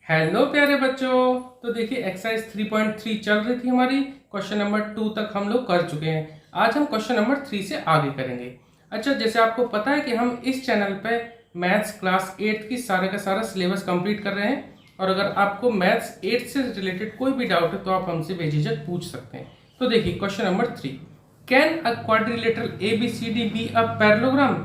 Hello प्यारे बच्चों। तो देखिए एक्सरसाइज 3.3 चल रही थी हमारी। क्वेश्चन नंबर 2 तक हम लोग कर चुके हैं। आज हम क्वेश्चन नंबर 3 से आगे करेंगे। अच्छा, जैसे आपको पता है कि हम इस चैनल पे मैथ्स क्लास 8 की सारे का सारा सिलेबस कंप्लीट कर रहे हैं, और अगर आपको मैथ्स 8 से रिलेटेड कोई भी डाउट है तो आप हमसे बेझिझक पूछ सकते हैं। तो देखिए question number 3, can a quadrilateral ABCD be a parallelogram.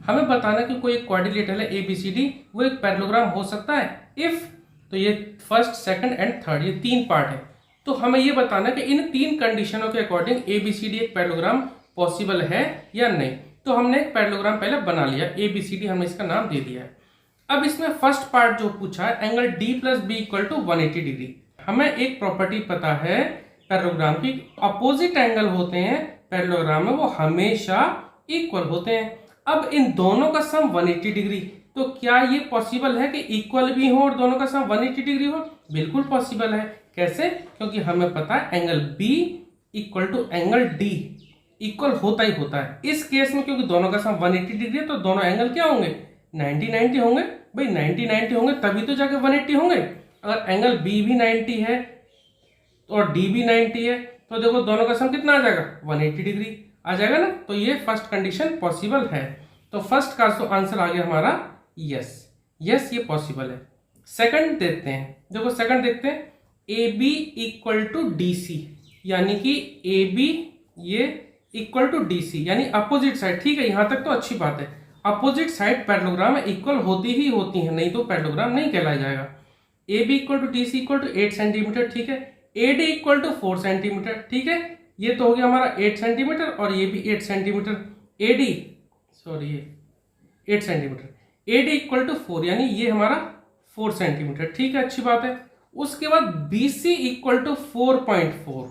हमें बताना कि कोई एक क्वाड्रिलेटरल है ABCD, वो एक पैरेललोग्राम हो सकता है। इफ, तो ये फर्स्ट, सेकंड एंड थर्ड, ये तीन पार्ट है। तो हमें ये बताना कि इन तीन कंडीशनों के अकॉर्डिंग ABCD एक पैरेललोग्राम पॉसिबल है या नहीं। तो हमने एक पैरेललोग्राम पहले बना लिया, ABCD हमने इसका नाम दे दिया है। अब इसमें फर्स्ट पार्ट जो पूछा है, एंगल D + B = 180 डिग्री। हमें एक प्रॉपर्टी पता है पैरेललोग्राम की, अपोजिट एंगल होते हैं पैरेललोग्राम में, वो हमेशा इक्वल होते हैं। अब इन दोनों का सम 180 डिग्री, तो क्या ये पॉसिबल है कि इक्वल भी हो और दोनों का सम 180 डिग्री हो? बिल्कुल पॉसिबल है। कैसे? क्योंकि हमें पता है angle B = angle D equal होता ही होता है। इस केस में क्योंकि दोनों का सम 180 डिग्री है, तो दोनों एंगल क्या होंगे? 90-90 होंगे। भाई 90-90 होंगे तभी तो जाके 180 होंगे। अगर एंगल B भी 90 है और D भी 90 है, तो देखो दोनों का सम कितना आ जाएगा? 180 डिग्री आ जाएगा ना। तो ये फर्स्ट कंडीशन पॉसिबल है। तो फर्स्ट का तो आंसर आ गया हमारा यस, ये पॉसिबल है। सेकंड देखते हैं, देखो सेकंड देखते हैं, AB = DC, यानी कि AB ये इक्वल टू DC, यानी अपोजिट साइड। ठीक है, यहां तक तो अच्छी बात है। अपोजिट साइड पैरेललोग्राम में इक्वल होती ही होती है, नहीं तो पैरेललोग्राम नहीं कहलाया जाएगा। AB = DC = 8 सेंटीमीटर, ठीक है। AD = 4 सेंटीमीटर, ठीक है। ये तो हो गया हमारा 8 सेंटीमीटर, और ये भी 8 सेंटीमीटर। AD 8 सेंटीमीटर, AD = 4, यानी ये हमारा 4 सेंटीमीटर, ठीक है, अच्छी बात है। उसके बाद BC = 4.4।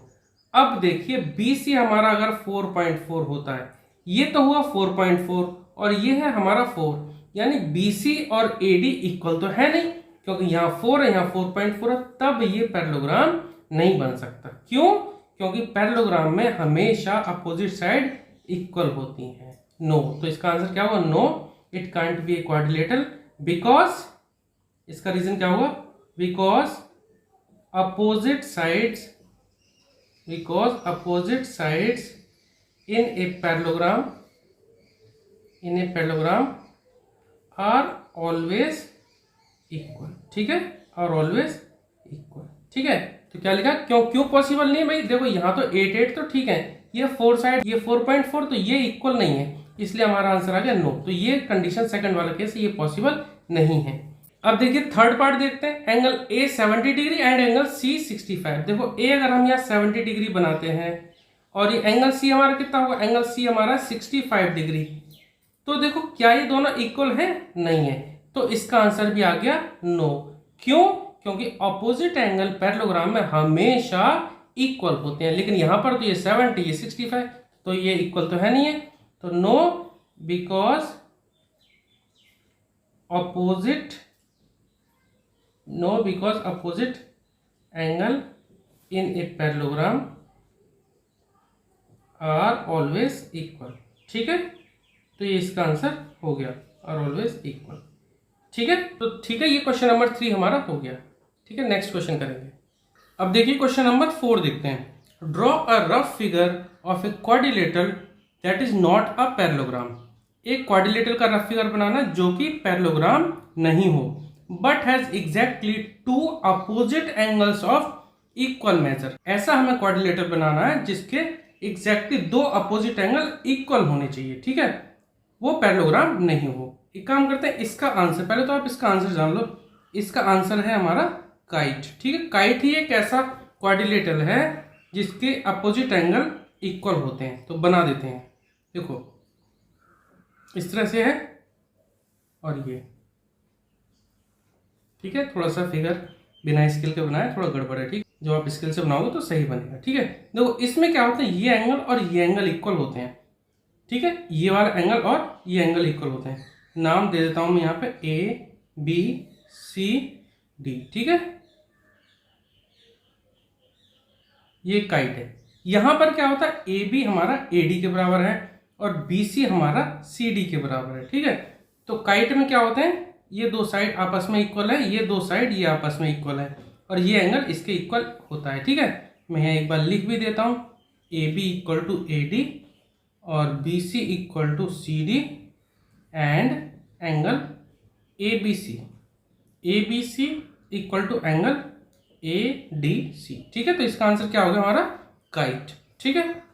अब देखिए BC हमारा अगर 4.4 होता है, ये तो हुआ 4.4 और ये है हमारा 4, यानी BC और AD इक्वल तो है नहीं, क्योंकि यहाँ 4 है, यहाँ 4.4 है, तब ये पैरेललोग्राम नहीं बन सकता। क्यों? क्योंकि पैरेललोग्राम में हमेशा अपोजिट साइड इक्वल होती हैं। नो, तो इसका आंसर क्या होगा? No, it can't be a quadrilateral, because इसका रीजन क्या होगा? Because opposite sides in a parallelogram are always equal, ठीक है, आर ऑलवेज इक्वल, ठीक है। तो क्या लिखा? क्यों पॉसिबल नहीं है भाई? देखो यहाँ तो 8 तो ठीक है, ये 4 साइड, ये 4.4, तो ये इक्वल नहीं है, इसलिए हमारा आंसर आ गया नो। तो ये कंडीशन सेकंड वाला केस, ये पॉसिबल नहीं है। अब देखिए थर्ड पार्ट देखते हैं, angle A 70 degree and angle C 65। देखो A अगर हम यहाँ 70 डिग्री बनाते हैं और ये एंगल C हमारा कितना होगा? एंगल C हमारा 65 डिग्री। तो देखो क्या ये दोनों इक्वल है? नहीं है, तो इसका आंसर भी आ गया नो। क्यों? क्योंकि अपोजिट एंगल पैरेललोग्राम में हमेशा इक्वल होते हैं, लेकिन यहां पर तो ये 70, ये 65, तो ये इक्वल तो है नहीं है। तो no, because opposite angle in a parallelogram are always equal, ठीक है। तो ये इसका आंसर हो गया, आर ऑलवेज इक्वल, ठीक है। तो ठीक है, ये क्वेश्चन नंबर 3 हमारा हो गया, ठीक है। नेक्स्ट क्वेश्चन करेंगे। अब देखिए क्वेश्चन नंबर 4 देखते हैं। Draw a rough figure of a quadrilateral that is not a parallelogram. एक क्वाड्रिलेटरल का रफ फिगर बनाना जो कि पैरेललोग्राम नहीं हो, but has exactly 2 opposite angles of equal major. ऐसा हमें क्वाड्रिलेटरल बनाना है जिसके एग्जैक्टली 2 अपोजिट एंगल इक्वल होने चाहिए, ठीक है, वो पैरेललोग्राम नहीं हो। एक काम करते हैं, इसका आंसर पहले तो आप इसका आंसर जान लो। इसका आंसर है हमारा काइट, ठीक है। काइट ही एक ऐसा क्वाड्रिलेटरल है जिसके अपोजिट एंगल इक्वल होते हैं। तो बना देते हैं, देखो इस तरह से है और ये, ठीक है। थोड़ा सा फिगर बिना स्केल के बनाया, थोड़ा गड़बड़ है, ठीक। जो आप स्केल से बनाओगे तो सही बनेगा, ठीक है। देखो इसमें क्या होता है, ये एंगल और ये एंगल इक्वल होते हैं, ठीक है। ये वाला एंगल और ये एंगल इक्वल होते हैं। नाम दे देता हूं मैं यहाँ पे ABCD, ठीक है। ये काइट है। यहां पर क्या होता है, AB हमारा AD के बराबर है और BC हमारा CD के बराबर है, ठीक है। तो काइट में क्या होते हैं, ये दो साइड आपस में इक्वल है, ये दो साइड ये आपस में इक्वल है, और ये एंगल इसके इक्वल होता है। ठीक है, मैं यहाँ एक बार लिख भी देता हूँ, A B equal to A D और B C equal to C D and angle A B C equal to angle A D C. ठीक है, तो इसका आंसर क्या होगा हमारा? काइट। ठीक है।